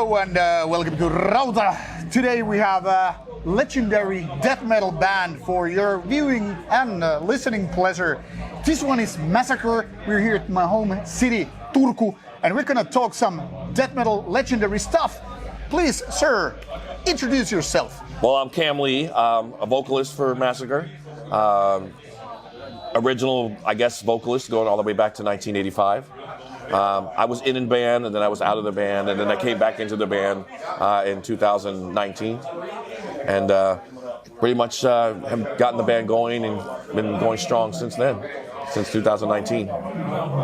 Hello and welcome to Rauta. Today we have a legendary death metal band for your viewing and listening pleasure. This one is Massacre. We're here at my home city, Turku, and we're gonna talk some death metal legendary stuff. Please, sir, introduce yourself. Well, I'm Kam Lee, a vocalist for Massacre. Original, I guess, vocalist going all the way back to 1985. I was in band, and then I was out of the band, and then I came back into the band in 2019. And pretty much have gotten the band going and been going strong since then, since 2019.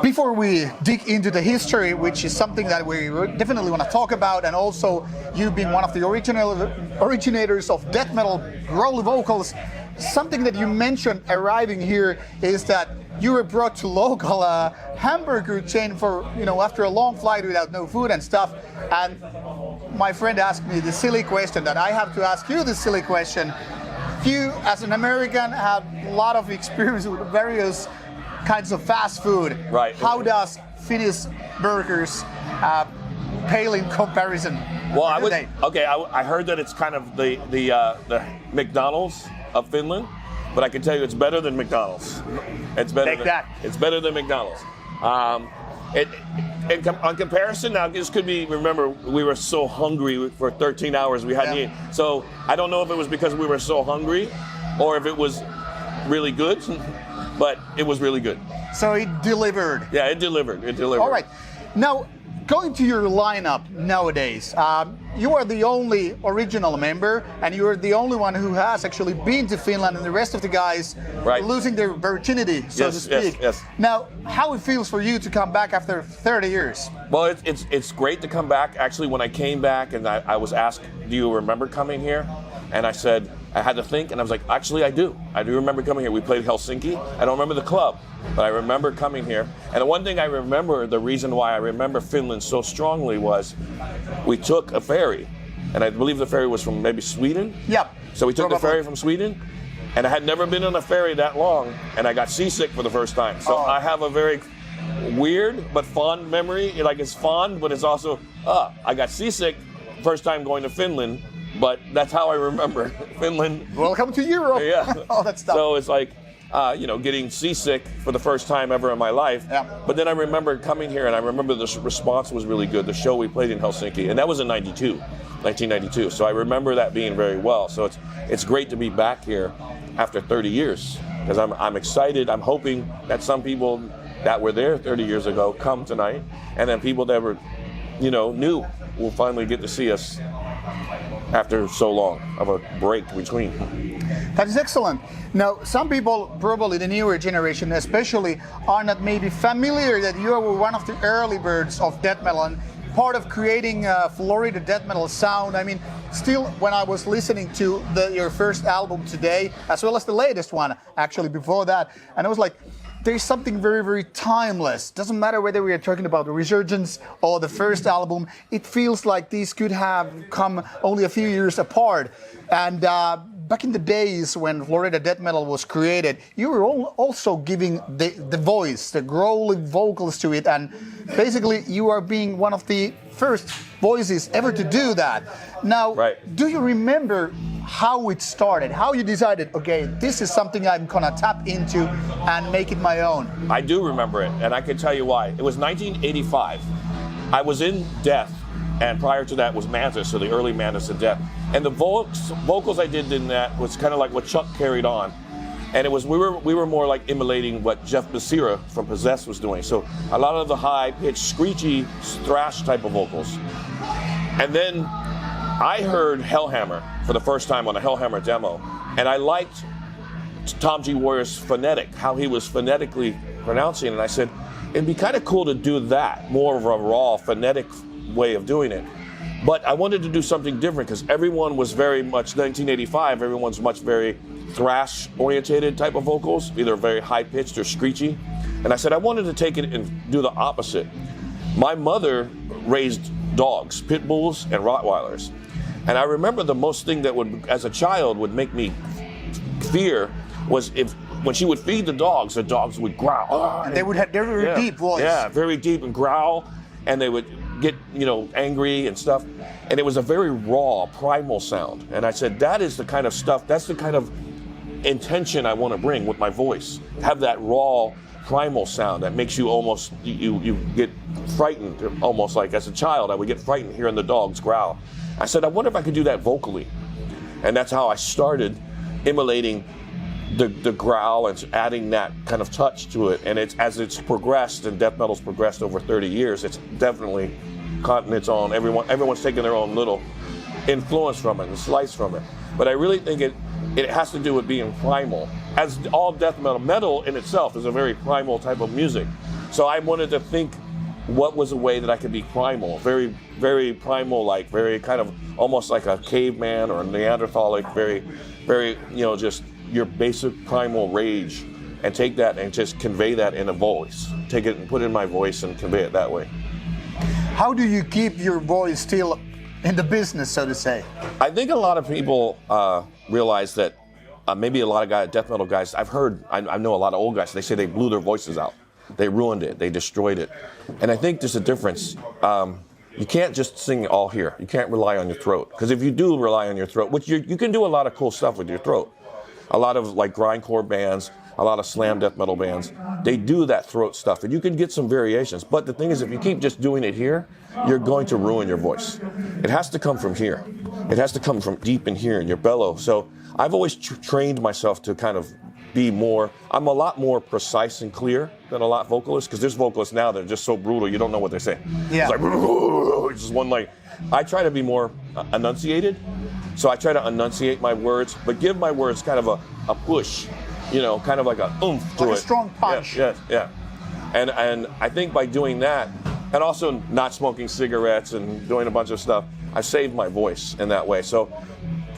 Before we dig into the history, which is something that we definitely want to talk about, and also you being one of the originators of death metal growly vocals, something that you mentioned arriving here is that you were brought to local hamburger chain for, after a long flight without no food and stuff. And my friend asked me the silly question that I have to ask you, the silly question. You, as an American, have a lot of experience with various kinds of fast food. Right. How does Finnish burgers pale in comparison? Well, I heard that it's kind of the McDonald's of Finland, but I can tell you it's better than McDonald's. It's better. It's better than McDonald's. On comparison, now this could be. Remember, we were so hungry for 13 hours. We hadn't eaten. So I don't know if it was because we were so hungry, or if it was really good. But it was really good. So it delivered. Yeah, it delivered. It delivered. All right. Now, going to your lineup nowadays, you are the only original member, and you are the only one who has actually been to Finland, and the rest of the guys are losing their virginity, so to speak. Yes. Now, how it feels for you to come back after 30 years? Well, it's great to come back. Actually, when I came back and I was asked, do you remember coming here? And I said, I had to think, and I was like, actually, I do. I do remember coming here. We played Helsinki. I don't remember the club, but I remember coming here. And the one thing I remember, the reason why I remember Finland so strongly was we took a ferry, and I believe the ferry was from maybe Sweden. Yep. So we took the ferry from Sweden, and I had never been on a ferry that long, and I got seasick for the first time. So I have a very weird but fond memory. Like, it's fond, but it's also, I got seasick first time going to Finland. But that's how I remember Finland. Welcome to Europe. Yeah. All that stuff. So it's like, getting seasick for the first time ever in my life. Yeah. But then I remember coming here, and I remember the response was really good. The show we played in Helsinki, and that was in 1992. So I remember that being very well. So it's great to be back here after 30 years, because I'm excited. I'm hoping that some people that were there 30 years ago come tonight, and then people that were, new will finally get to see us after so long of a break between. That is excellent. Now, some people, probably the newer generation especially, are not maybe familiar that you were one of the early birds of death metal and part of creating Florida death metal sound. I mean, still, when I was listening to your first album today, as well as the latest one, actually before that, and I was like, there's something very, very timeless. Doesn't matter whether we are talking about the Resurgence or the first album. It feels like these could have come only a few years apart. And back in the days when Florida death metal was created, you were also giving the voice, the growling vocals to it. And basically, you are being one of the first voices ever to do that. Now, do you remember how it started, how you decided, okay, this is something I'm gonna tap into and make it my own? I do remember it, and I can tell you why. It was 1985. I was in Death, and prior to that was Mantis, so the early Mantis of Death. And the vocals I did in that was kind of like what Chuck carried on. And it was we were more like emulating what Jeff Becerra from Possessed was doing. So a lot of the high-pitched, screechy, thrash type of vocals. And then I heard Hellhammer for the first time on a Hellhammer demo, and I liked Tom G. Warrior's phonetic, how he was phonetically pronouncing it. And I said, it'd be kind of cool to do that, more of a raw phonetic way of doing it. But I wanted to do something different because everyone was very much, 1985, everyone's much very thrash-orientated type of vocals, either very high-pitched or screechy. And I said, I wanted to take it and do the opposite. My mother raised dogs, pit bulls and Rottweilers. And I remember the most thing that would, as a child, would make me fear was when she would feed the dogs would growl. And they would have very deep voice. Yeah, very deep and growl. And they would get, angry and stuff. And it was a very raw, primal sound. And I said, that is the kind of stuff, that's the kind of intention I want to bring with my voice. Have that raw, primal sound that makes you almost, you get frightened, almost like as a child, I would get frightened hearing the dogs growl. I said, I wonder if I could do that vocally. And that's how I started emulating the growl and adding that kind of touch to it. And as it's progressed, and death metal's progressed over 30 years, it's definitely gotten its own. Everyone's taken their own little influence from it and slice from it. But I really think it has to do with being primal. As all death metal in itself is a very primal type of music. So I wanted to think, what was a way that I could be primal, very, very primal, like very kind of almost like a caveman or a Neanderthalic, very, very, just your basic primal rage, and take that and just convey that in a voice. Take it and put it in my voice and convey it that way. How do you keep your voice still in the business, so to say? I think a lot of people realize that maybe a lot of death metal guys, I know a lot of old guys, they say they blew their voices out. They ruined it, they destroyed it. And I think there's a difference. You can't just sing all here. You can't rely on your throat. Because if you do rely on your throat, which you can do a lot of cool stuff with your throat. A lot of like grindcore bands, a lot of slam death metal bands, they do that throat stuff, and you can get some variations. But the thing is, if you keep just doing it here, you're going to ruin your voice. It has to come from here. It has to come from deep in here in your bellow. So I've always trained myself to kind of be more, I'm a lot more precise and clear than a lot of vocalists, because there's vocalists now that are just so brutal, you don't know what they're saying. Yeah. It's like, it's just one like, I try to be more enunciated. So I try to enunciate my words, but give my words kind of a push, kind of like a oomph to it. Like a strong punch. Yeah. And I think by doing that, and also not smoking cigarettes and doing a bunch of stuff, I saved my voice in that way. So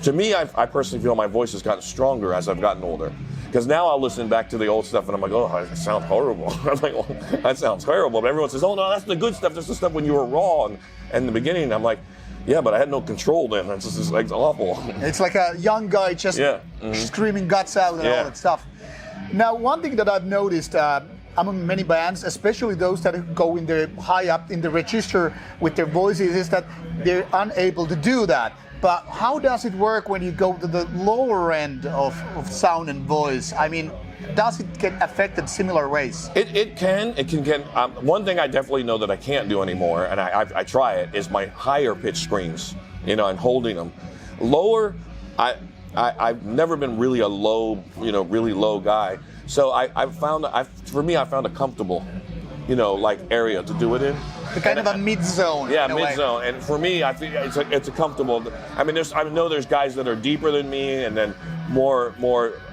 to me, I personally feel my voice has gotten stronger as I've gotten older. Because now I'll listen back to the old stuff and I'm like, oh, that sounds horrible. I'm like, well, that sounds terrible. But everyone says, oh no, that's the good stuff. That's the stuff when you were raw. And in the beginning, I'm like, yeah, but I had no control then. That's just like awful. It's like a young guy just screaming guts out and all that stuff. Now, one thing that I've noticed among many bands, especially those that go in the high up in the register with their voices, is that they're unable to do that. But how does it work when you go to the lower end of sound and voice? I mean, does it get affected similar ways? It can. One thing I definitely know that I can't do anymore, and I try it, is my higher pitch screams. And holding them. Lower, I've never been really a low, really low guy. So I found a comfortable, like area to do it in. The kind of a mid-zone. Yeah, mid-zone. And for me, I think it's a comfortable. I mean, I know there's guys that are deeper than me, and then more,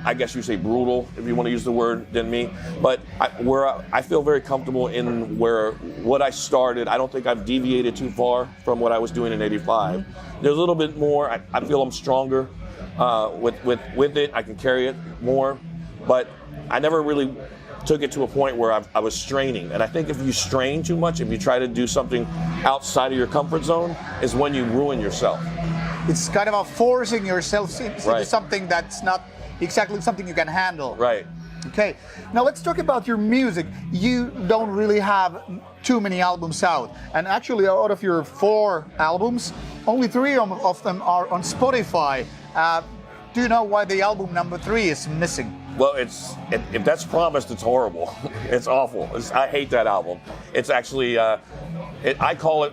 I guess you say brutal, if you want to use the word, than me. But I feel very comfortable in what I started. I don't think I've deviated too far from what I was doing in '85. There's a little bit more. I feel I'm stronger with it. I can carry it more, but I never really took it to a point where I was straining. And I think if you strain too much, if you try to do something outside of your comfort zone, is when you ruin yourself. It's kind of forcing yourself into something that's not exactly something you can handle. Right. Okay. Now let's talk about your music. You don't really have too many albums out. And actually, out of your 4 albums, only 3 of them are on Spotify. Do you know why the album number 3 is missing? Well, if that's promised, it's horrible. It's awful. I hate that album. It's actually, I call it,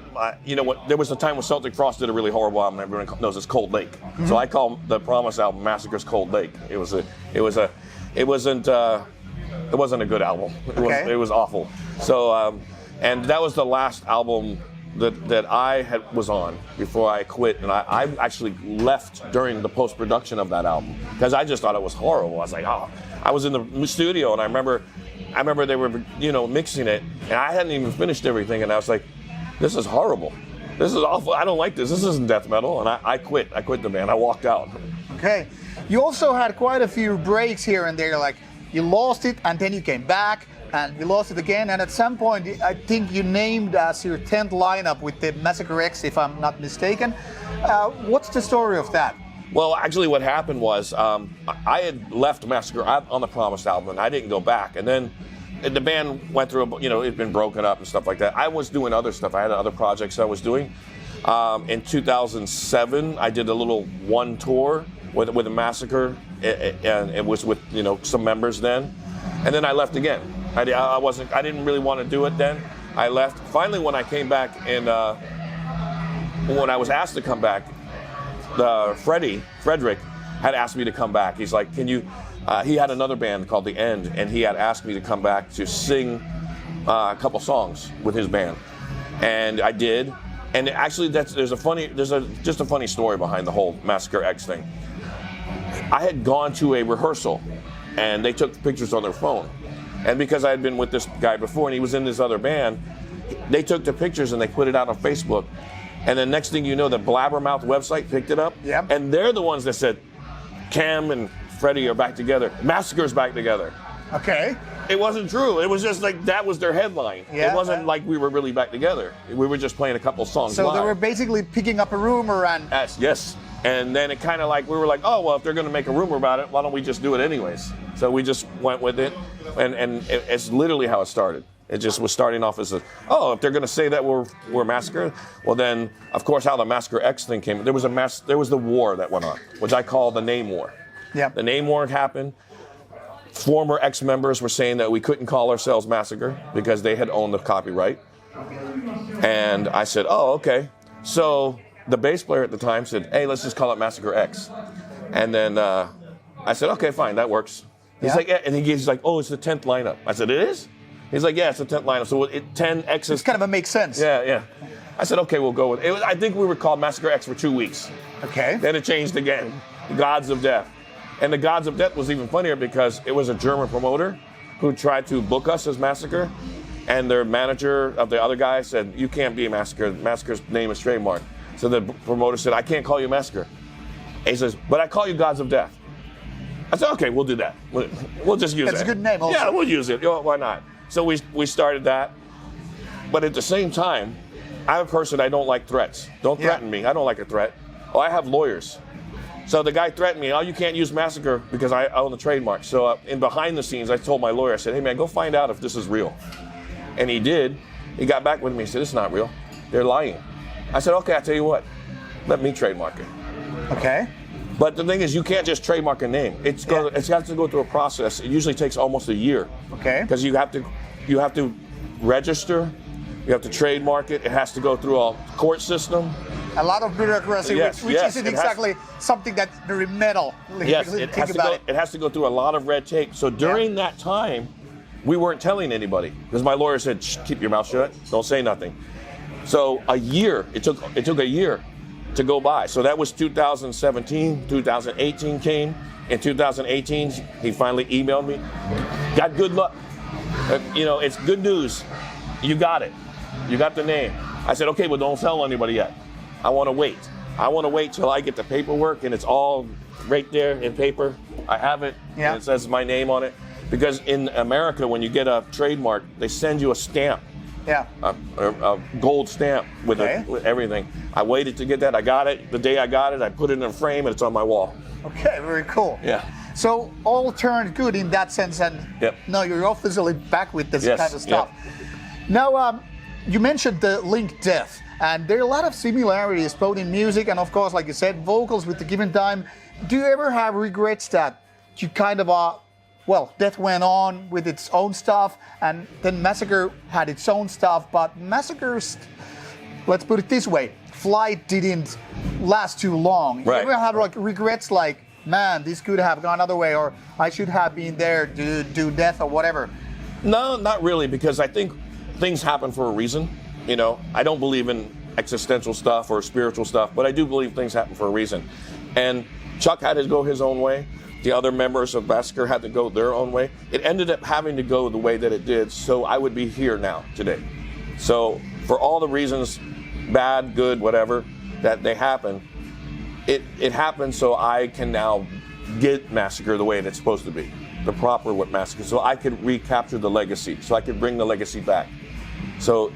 there was a time when Celtic Frost did a really horrible album. Everyone knows it's Cold Lake. Mm-hmm. So I call the Promise album Massacre's Cold Lake. It wasn't a good album. It was awful. So, and that was the last album that I was on before I quit, and I actually left during the post-production of that album because I just thought it was horrible. I was like, I was in the studio, and I remember they were mixing it, and I hadn't even finished everything, and I was like, this is horrible. This is awful. I don't like this. This isn't death metal, and I quit. I quit the band. I walked out. Okay. You also had quite a few breaks here and there, like you lost it, and then you came back. And you lost it again, and at some point, I think you named as your 10th lineup with the Massacre X, if I'm not mistaken. What's the story of that? Well, actually what happened was I had left Massacre on the Promised album, and I didn't go back. And then the band went through, it'd been broken up and stuff like that. I was doing other stuff. I had other projects I was doing. In 2007, I did a little one tour with a Massacre, and it was with some members then, and then I left again. I didn't really want to do it then. I left. Finally, when I came back, and when I was asked to come back, Frederick had asked me to come back. He's like, can you? He had another band called The End, and he had asked me to come back to sing a couple songs with his band, and I did. And actually, there's just a funny story behind the whole Massacre X thing. I had gone to a rehearsal, and they took pictures on their phone. And because I had been with this guy before, and he was in this other band, they took the pictures and they put it out on Facebook. And then next thing you know, the Blabbermouth website picked it up. Yep. And they're the ones that said, Kam and Freddie are back together. Massacre's back together. Okay. It wasn't true. It was just like that was their headline. Yeah. It wasn't like we were really back together. We were just playing a couple songs So live. they were basically picking up a rumor and... Yes. And then it kind of like, we were like, oh, well, if they're going to make a rumor about it, why don't we just do it anyways? So we just went with it. And it's literally how it started. It just was starting off as if they're going to say that we're Massacre, well then, of course, how the Massacre X thing came, there was the war that went on, which I call the name war. Yeah. The name war happened. Former ex-members were saying that we couldn't call ourselves Massacre because they had owned the copyright. And I said, oh, okay. So the bass player at the time said, hey, let's just call it Massacre X. And then I said, okay, fine, that works. He's like, yeah. And he's like, oh, it's the 10th lineup. I said, it is? He's like, yeah, it's the 10th lineup. So 10 X's. It's kind of makes sense. Yeah. I said, okay, we'll go with it. I think we were called Massacre X for 2 weeks. Okay. Then it changed again. Gods of Death. And the Gods of Death was even funnier because it was a German promoter who tried to book us as Massacre, and their manager of the other guy said, you can't be Massacre. Massacre's name is trademarked. So the promoter said, I can't call you Massacre. And he says, but I call you Gods of Death. I said, okay, we'll do that. We'll just use it. That's a good name also. Yeah, we'll use it. Why not? So we started that. But at the same time, I'm a person, I don't like threats. Don't threaten me. I don't like a threat. Oh, I have lawyers. So the guy threatened me, you can't use Massacre because I own the trademark. So in behind the scenes, I told my lawyer, I said, hey man, go find out if this is real. And he did. He got back with me, he said, it's not real. They're lying. I said, okay, I'll tell you what, let me trademark it. Okay. But the thing is, you can't just trademark a name. It has to go through a process. It usually takes almost a year. Okay. Because you have to register, you have to trademark it. It has to go through a court system. A lot of bureaucracy, which isn't exactly something that's very metal. Yes, it has to go through a lot of red tape. So during that time, we weren't telling anybody because my lawyer said, shh, keep your mouth shut, don't say nothing. So it took a year to go by. So that was 2017, 2018 came. In 2018, he finally emailed me. Got good luck. It's good news. You got it. You got the name. I said, okay, well, don't tell anybody yet. I want to wait. I want to wait till I get the paperwork and it's all right there in paper. I have it. Yeah. And it says my name on it. Because in America, when you get a trademark, they send you a stamp. Yeah. A gold stamp with everything. I waited to get that. I got it. The day I got it, I put it in a frame and it's on my wall. Okay, very cool. Yeah. So all turned good in that sense, and now you're officially back with this kind of stuff. Yep. Now, you mentioned the linked death, and there are a lot of similarities both in music and, of course, like you said, vocals with the given time. Do you ever have regrets that you kind of Death went on with its own stuff, and then Massacre had its own stuff, but Massacre's, let's put it this way, flight didn't last too long. Right. You ever had regrets like, man, this could have gone other way, or I should have been there to do Death or whatever? No, not really, because I think things happen for a reason. I don't believe in existential stuff or spiritual stuff, but I do believe things happen for a reason. And Chuck had to go his own way. The other members of Massacre had to go their own way. It ended up having to go the way that it did, so I would be here now, today. So for all the reasons, bad, good, whatever, that they happen, it happened so I can now get Massacre the way it's supposed to be, the proper Massacre, so I could recapture the legacy, so I could bring the legacy back. So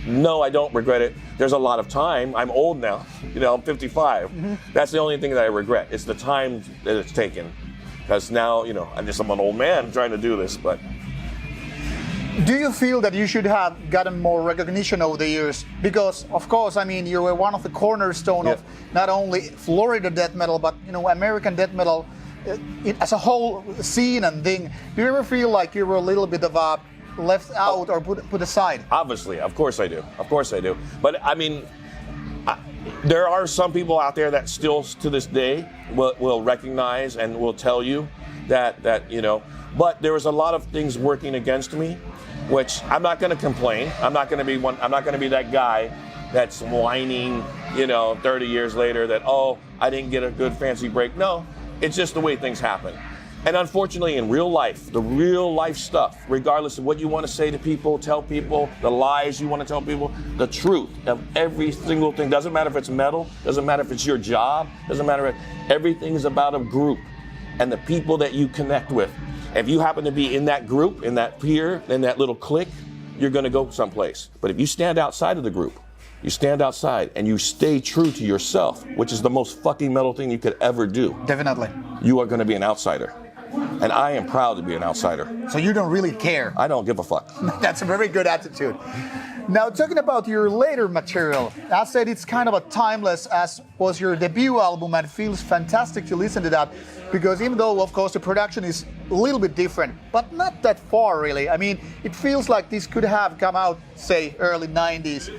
no, I don't regret it. There's a lot of time. I'm old now. I'm 55. Mm-hmm. That's the only thing that I regret. It's the time that it's taken. Because now, I'm an old man trying to do this, but... Do you feel that you should have gotten more recognition over the years? Because, of course, I mean, you were one of the cornerstone of not only Florida death metal, but American death metal as a whole scene and thing. Do you ever feel like you were a little bit of left out or put aside? Obviously, of course I do. Of course I do. But I mean, there are some people out there that still, to this day, will recognize and will tell you that. But there was a lot of things working against me, which I'm not going to complain. I'm not going to be that guy that's whining, 30 years later that, oh, I didn't get a good fancy break. No, it's just the way things happen. And unfortunately, in real life, the real life stuff, regardless of what you want to say to people, tell people, the lies you want to tell people, the truth of every single thing, doesn't matter if it's metal, doesn't matter if it's your job, doesn't matter if everything is about a group and the people that you connect with. If you happen to be in that group, in that peer, in that little clique, you're going to go someplace. But if you stand outside of the group, you stand outside and you stay true to yourself, which is the most fucking metal thing you could ever do. Definitely. You are going to be an outsider. And I am proud to be an outsider. So you don't really care? I don't give a fuck. That's a very good attitude. Now, talking about your later material, I said it's kind of a timeless, as was your debut album, and it feels fantastic to listen to that, because even though, of course, the production is a little bit different, but not that far, really. I mean, it feels like this could have come out, say, early 90s,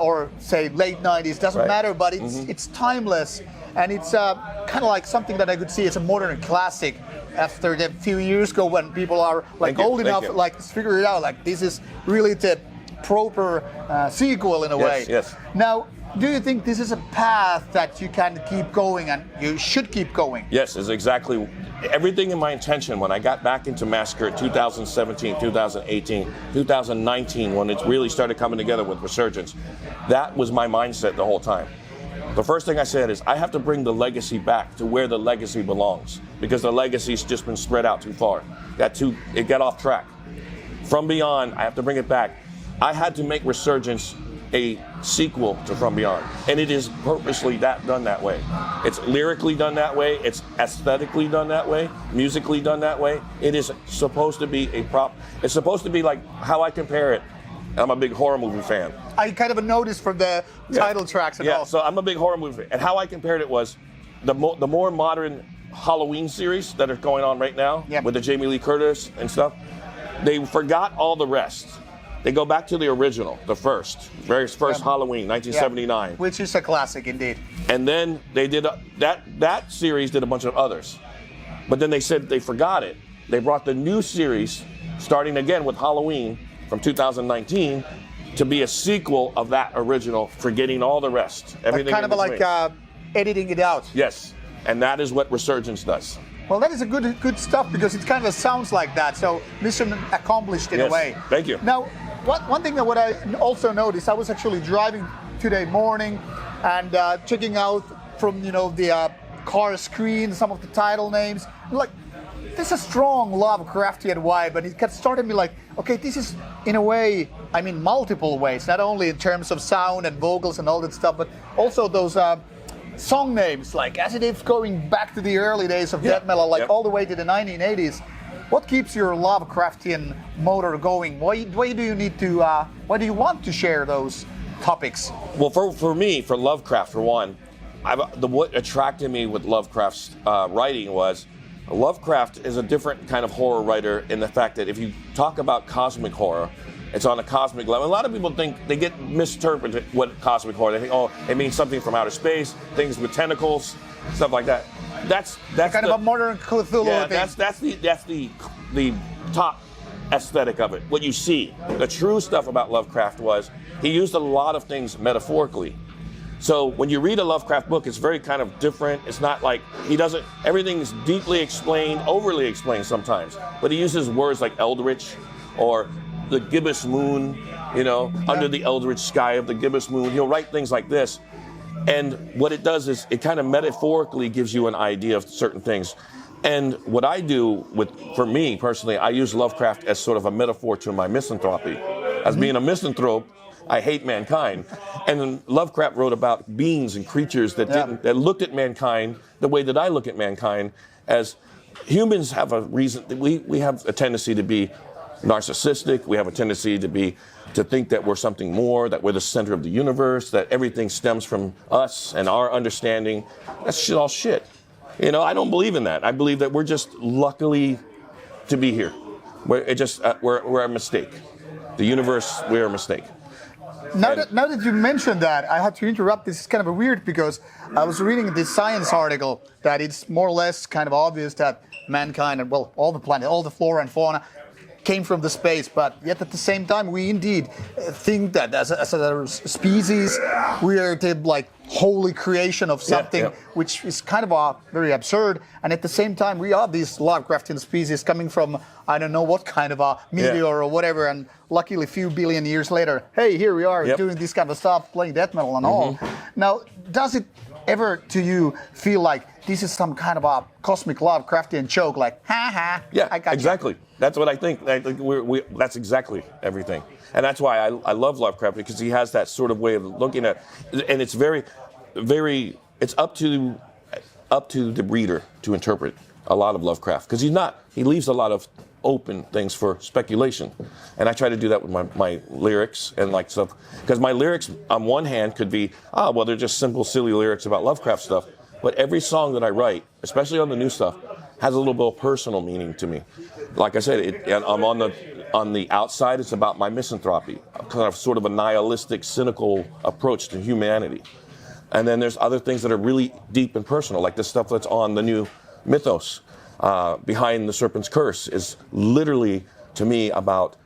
or, say, late 90s, doesn't matter, but it's timeless, and it's kind of like something that I could see as a modern classic after the few years ago when people are like old enough, like to figure it out, like this is really the proper sequel in a way. Yes. Now, do you think this is a path that you can keep going and you should keep going? Yes, it's exactly everything in my intention when I got back into Massacre 2017, 2018, 2019, when it really started coming together with Resurgence. That was my mindset the whole time. The first thing I said is I have to bring the legacy back to where the legacy belongs, because the legacy's just been spread out too far. It got off track. From Beyond, I have to bring it back. I had to make Resurgence a sequel to From Beyond, and it is purposely done that way. It's lyrically done that way. It's aesthetically done that way. Musically done that way. It is supposed to be it's supposed to be like how I compare it. I'm a big horror movie fan. I kind of noticed from the title tracks and all. So I'm a big horror movie fan. And how I compared it was the more modern Halloween series that are going on right now with the Jamie Lee Curtis and stuff. They forgot all the rest. They go back to the original, the very first Halloween, 1979. Which is a classic indeed. And then they did that series did a bunch of others. But then they said they forgot it. They brought the new series, starting again with Halloween from 2019, to be a sequel of that original, forgetting all the rest. Everything kind of like editing it out. Yes, and that is what Resurgence does. Well, that is a good stuff, because it kind of sounds like that. So mission accomplished in a way. Thank you. Now, one thing that what I also noticed, I was actually driving today morning and checking out from the car screen some of the title names. Like, there's a strong Lovecraftian vibe, and it started me like, okay, this is in a way, I mean, multiple ways, not only in terms of sound and vocals and all that stuff, but also those song names, like as it is going back to the early days of death metal, like all the way to the 1980s. What keeps your Lovecraftian motor going? Why do you need to? Why do you want to share those topics? Well, for me, for Lovecraft, for one, what attracted me with Lovecraft's writing was Lovecraft is a different kind of horror writer in the fact that if you talk about cosmic horror, it's on a cosmic level. A lot of people think they get misinterpreted what cosmic horror. They think, oh, it means something from outer space, things with tentacles, stuff like that. That's kind of a modern Cthulhu thing. That's the top aesthetic of it. What you see, the true stuff about Lovecraft was he used a lot of things metaphorically. So when you read a Lovecraft book, it's very kind of different. It's not like everything's deeply explained, overly explained sometimes. But he uses words like eldritch or the gibbous moon, under the eldritch sky of the gibbous moon. He'll write things like this. And what it does is it kind of metaphorically gives you an idea of certain things. And what I do for me personally, I use Lovecraft as sort of a metaphor to my misanthropy. As being a misanthrope, I hate mankind. And then Lovecraft wrote about beings and creatures that looked at mankind the way that I look at mankind, as humans have a reason. We have a tendency to be narcissistic. We have a tendency to think that we're something more, that we're the center of the universe, that everything stems from us and our understanding. That's all shit. You know, I don't believe in that. I believe that we're just luckily to be here. We're a mistake. The universe, we're a mistake. Now that you mentioned that, I had to interrupt. This is kind of weird because I was reading this science article that it's more or less kind of obvious that mankind and, well, all the planet, all the flora and fauna came from the space, but yet at the same time we indeed think that as a species we are the like holy creation of something, which is kind of very absurd, and at the same time we are these Lovecraftian species coming from I don't know what kind of a meteor or whatever, and luckily a few billion years later, hey, here we are doing this kind of stuff, playing death metal and all. Now, does it ever to you feel like this is some kind of a cosmic Lovecraftian joke, like, ha ha, I got exactly. You. That's what I think. That's exactly everything. And that's why I love Lovecraft, because he has that sort of way of looking at it. And it's very, it's up to the reader to interpret a lot of Lovecraft, because he leaves a lot of open things for speculation. And I try to do that with my lyrics and like stuff, because my lyrics on one hand could be, well, they're just simple, silly lyrics about Lovecraft stuff. But every song that I write, especially on the new stuff, has a little bit of personal meaning to me. Like I said, I'm on the outside, it's about my misanthropy, kind of sort of a nihilistic, cynical approach to humanity. And then there's other things that are really deep and personal, like the stuff that's on the new mythos. Behind the Serpent's Curse is literally, to me, about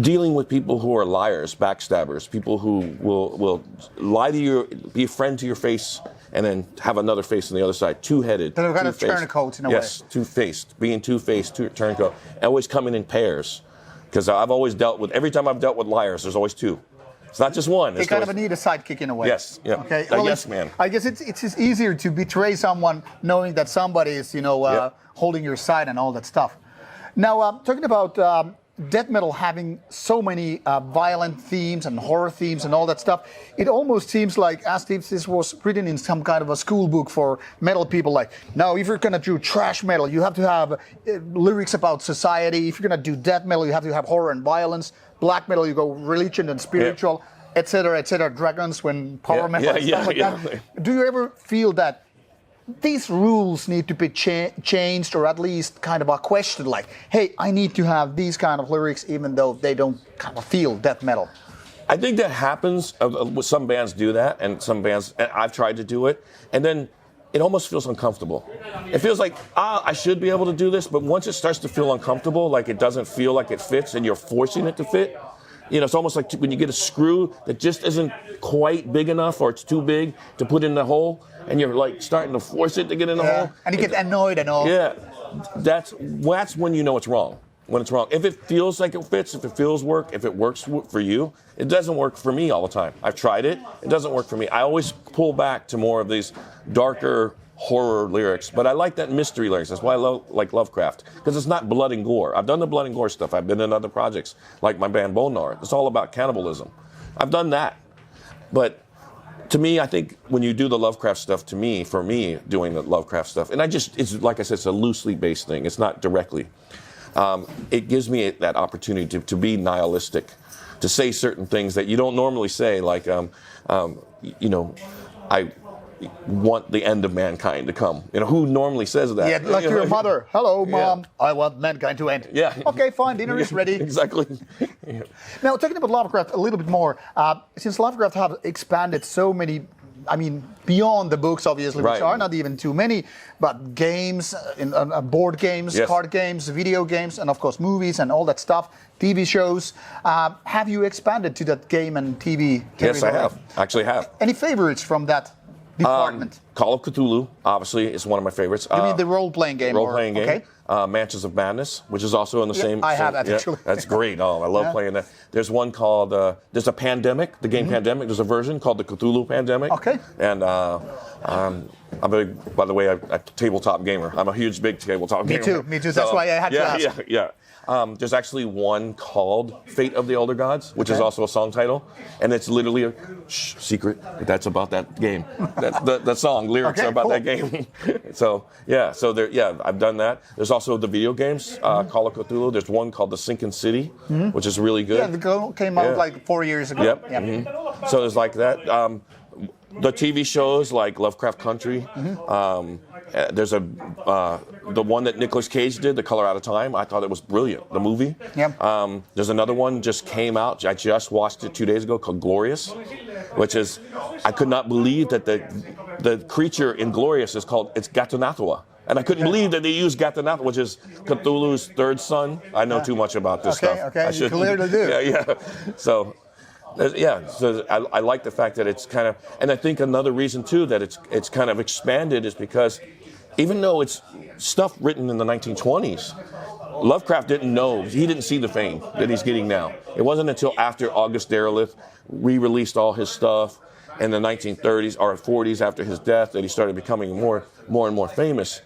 dealing with people who are liars, backstabbers, people who will lie to you, be a friend to your face, and then have another face on the other side, two-headed. They're kind of turncoats in a way. Yes, two-faced, being two-faced, turncoat, and always coming in pairs. Because I've always every time I've dealt with liars, there's always two. It's not just one. They kind of need a sidekick in a way. Yes, yeah. Okay. Well, yes, man. I guess it's just easier to betray someone knowing that somebody is, holding your side and all that stuff. Now, talking about death metal having so many violent themes and horror themes and all that stuff, it almost seems like as if this was written in some kind of a school book for metal people. Like, now, if you're gonna do thrash metal, you have to have lyrics about society. If you're gonna do death metal, you have to have horror and violence. Black metal, you go religion and spiritual, etc., etc. Dragons, when power metal and stuff like that. Do you ever feel that these rules need to be changed, or at least kind of a question like, hey, I need to have these kind of lyrics even though they don't kind of feel death metal? I think that happens. Some bands do that, and some bands, and I've tried to do it, and then it almost feels uncomfortable. It feels like, I should be able to do this, but once it starts to feel uncomfortable, like it doesn't feel like it fits and you're forcing it to fit, it's almost like when you get a screw that just isn't quite big enough, or it's too big to put in the hole, and you're like starting to force it to get in the hole. And you get annoyed and all. Yeah, that's when you know it's wrong. When it's wrong. If it feels like it fits, if it feels if it works for you, it doesn't work for me all the time. I've tried it. It doesn't work for me. I always pull back to more of these darker horror lyrics, but I like that mystery lyrics. That's why I like Lovecraft, because it's not blood and gore. I've done the blood and gore stuff. I've been in other projects, like my band Bonar. It's all about cannibalism. I've done that. But to me, I think when you do the Lovecraft stuff, for me, doing the Lovecraft stuff, and it's like I said, it's a loosely based thing. It's not directly. It gives me that opportunity to be nihilistic, to say certain things that you don't normally say, like, I want the end of mankind to come. Who normally says that? Yeah, like your mother. Hello, Mom. I want mankind to end. Yeah. Okay, fine. Dinner is ready. Exactly. Now, talking about Lovecraft a little bit more, since Lovecraft have expanded so many, beyond the books, obviously, which are not even too many, but games, board games, card games, video games, and of course movies and all that stuff, TV shows. Have you expanded to that game and TV territory? Yes, I have. Actually have. Any favorites from that department? Call of Cthulhu, obviously, is one of my favorites. You mean the role-playing game? Role-playing game. Okay. Mansions of Madness, which is also in the same... I have that, actually. That's great. Oh, I love playing that. There's one called... there's a Pandemic, the game Pandemic. There's a version called the Cthulhu Pandemic. Okay. And I'm by the way, a tabletop gamer. I'm a huge, big tabletop gamer. Me too. That's why I had to ask. Yeah. There's actually one called Fate of the Elder Gods, which is also a song title, and it's literally a secret. That's about that game. The song lyrics are about that game. So I've done that. There's also the video games, Call of Cthulhu. There's one called The Sinking City, which is really good. Yeah, the came out like 4 years ago. Yep. So there's like that. The TV shows like Lovecraft Country. There's the one that Nicolas Cage did, The Color Out of Time. I thought it was brilliant, the movie. Yep. There's another one just came out. I just watched it 2 days ago called Glorious, which is, I could not believe that the creature in Glorious is called, it's Gatanatwa. And I couldn't believe that they used Gatanatwa, which is Cthulhu's third son. I know too much about this stuff. Okay, you clearly do. Yeah. So I like the fact that it's kind of, and I think another reason too that it's kind of expanded is because even though it's stuff written in the 1920s, Lovecraft didn't know, he didn't see the fame that he's getting now. It wasn't until after August Derleth re-released all his stuff in the 1930s or 40s after his death that he started becoming more and more famous.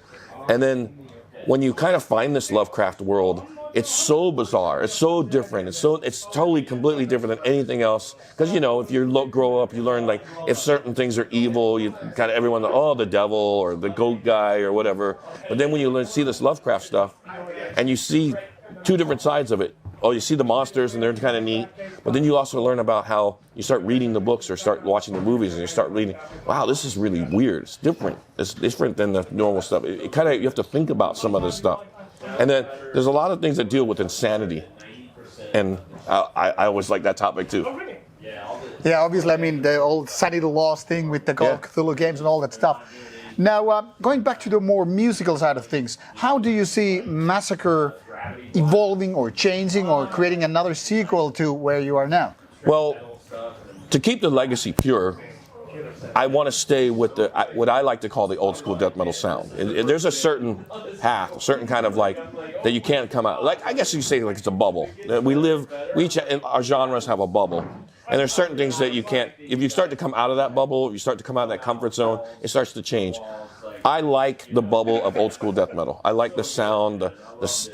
And then when you kind of find this Lovecraft world, it's so bizarre. It's so different. It's totally, completely different than anything else. Because if you grow up, you learn like if certain things are evil, you kind of everyone, the devil or the goat guy or whatever. But then when you see this Lovecraft stuff, and you see two different sides of it. Oh, you see the monsters and they're kind of neat, but then you also learn about how you start reading the books or start watching the movies and you start reading, wow, this is really weird. It's different. It's different than the normal stuff. It kind of, you have to think about some of this stuff. And then there's a lot of things that deal with insanity. And I always like that topic too. Yeah, obviously, I mean, the old Sanity Lost thing with the Call of Cthulhu games and all that stuff. Now, going back to the more musical side of things, how do you see Massacre evolving or changing or creating another sequel to where you are now? Well, to keep the legacy pure, I want to stay with what I like to call the old school death metal sound. And there's a certain path, a certain kind of like that you can't come out. Like I guess you say like it's a bubble. We each our genres have a bubble. And there's certain things that you can't, if you start to come out of that bubble, if you start to come out of that comfort zone, it starts to change. I like the bubble of old school death metal. I like the sound, and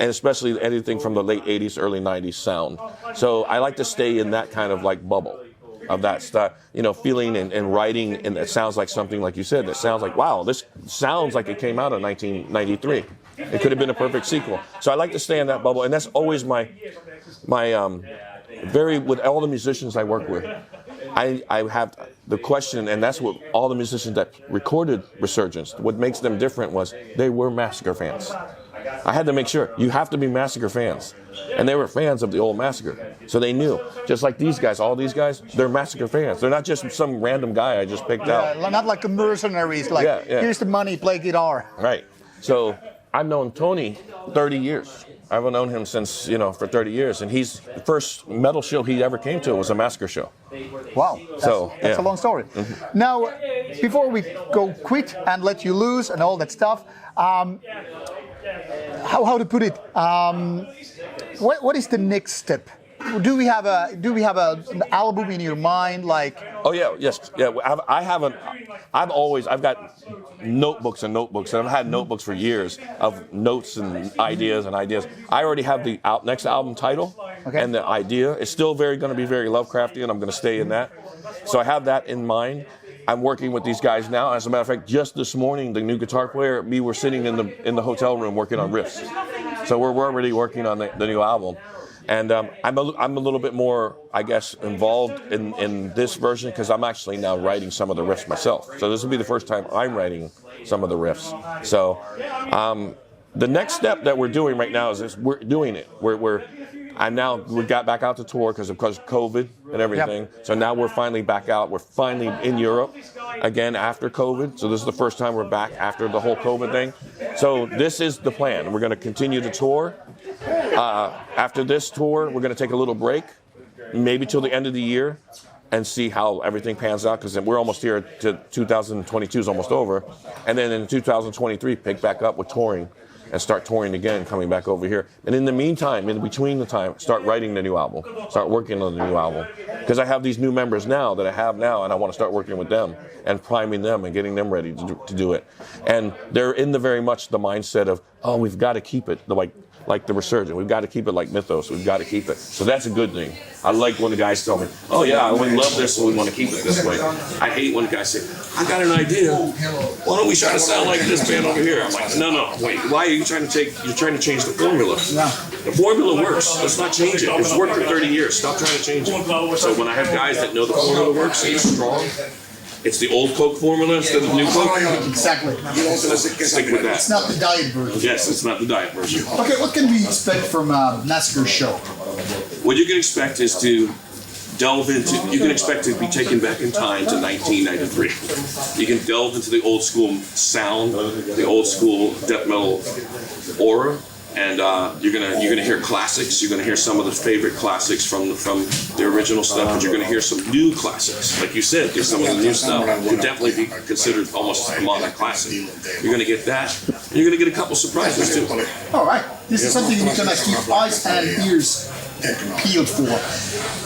especially anything from the late 80s, early 90s sound. So I like to stay in that kind of like bubble of that stuff, feeling and writing, and it sounds like something like you said, that sounds like, wow, this sounds like it came out in 1993. It could have been a perfect sequel. So I like to stay in that bubble, and that's always my with all the musicians I work with, I have the question, and that's what all the musicians that recorded Resurgence, what makes them different was they were Massacre fans. I had to make sure, you have to be Massacre fans. And they were fans of the old Massacre. So they knew, just like these guys, all these guys, they're Massacre fans. They're not just some random guy I just picked out. Not like the mercenaries, like, here's the money, play guitar. Right. So I've known Tony 30 years. I've known him since, for 30 years. And the first metal show he ever came to was a Massacre show. Wow. That's a long story. Mm-hmm. Now, before we go quit and let you loose and all that stuff, how to put it? What is the next step? Do we have an album in your mind, like? Oh yeah, yes, yeah. I've got notebooks and notebooks, and I've had notebooks for years of notes and ideas. I already have the next album title and the idea. It's still going to be very Lovecraftian. I'm going to stay in that. So I have that in mind. I'm working with these guys now. As a matter of fact, just this morning, the new guitar player, we were sitting in the hotel room working on riffs. So we're already working on the new album. And I'm a little bit more, I guess, involved in this version because I'm actually now writing some of the riffs myself. So this will be the first time I'm writing some of the riffs. So the next step that we're doing right now is we're doing it. We got back out to tour because of COVID and everything. Yep. So now we're finally back out. We're finally in Europe again after COVID. So this is the first time we're back after the whole COVID thing. So this is the plan. We're going to continue to tour. After this tour, we're going to take a little break, maybe till the end of the year, and see how everything pans out because we're almost here to 2022 is almost over. And then in 2023, pick back up with touring. And start touring again, coming back over here. And in the meantime, in between the time, start writing the new album. Start working on the new album. Because I have these new members now that I have now, and I want to start working with them and priming them and getting them ready to do it. And they're in very much the mindset of, oh, we've got to keep it. Like, like the resurgence. We've got to keep it like mythos. We've got to keep it. So that's a good thing. I like when the guys tell me, oh yeah, we love this and we want to keep it this way. I hate when the guys say, I got an idea. Why don't we try to sound like this band over here? I'm like, no, wait, why are you trying to change the formula? The formula works. Let's not change it. It's worked for 30 years. Stop trying to change it. So when I have guys that know the formula works, it's strong. It's the old Coke formula instead of new Coke. Exactly. Stick with that. It's not the diet version. Yes, it's not the diet version. Okay, what can we expect from a Massacre show? What you can expect is to delve into, you can expect to be taken back in time to 1993. You can delve into the old school sound, the old school death metal aura, and you're gonna hear classics. You're gonna hear some of the favorite classics from the original stuff, but you're gonna hear some new classics. Like you said, get some of the new stuff would definitely be considered almost a modern classic. You're gonna get that, and you're gonna get a couple surprises too. All right, this is something you're gonna keep eyes and ears peeled for.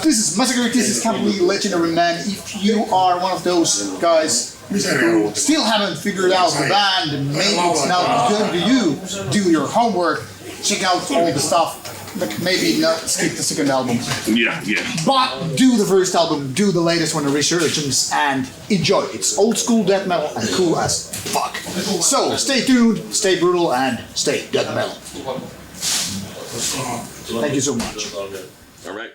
This is Massacre. This is Kam Lee, legendary man. If you are one of those guys who still haven't figured out the band, and maybe it's now good to you, do your homework, check out all the stuff. But maybe not skip the second album. Yeah. But do the first album, do the latest one, the Resurgence, and enjoy. It's old school death metal and cool as fuck. So stay tuned, stay brutal, and stay death metal. Thank you so much. All right.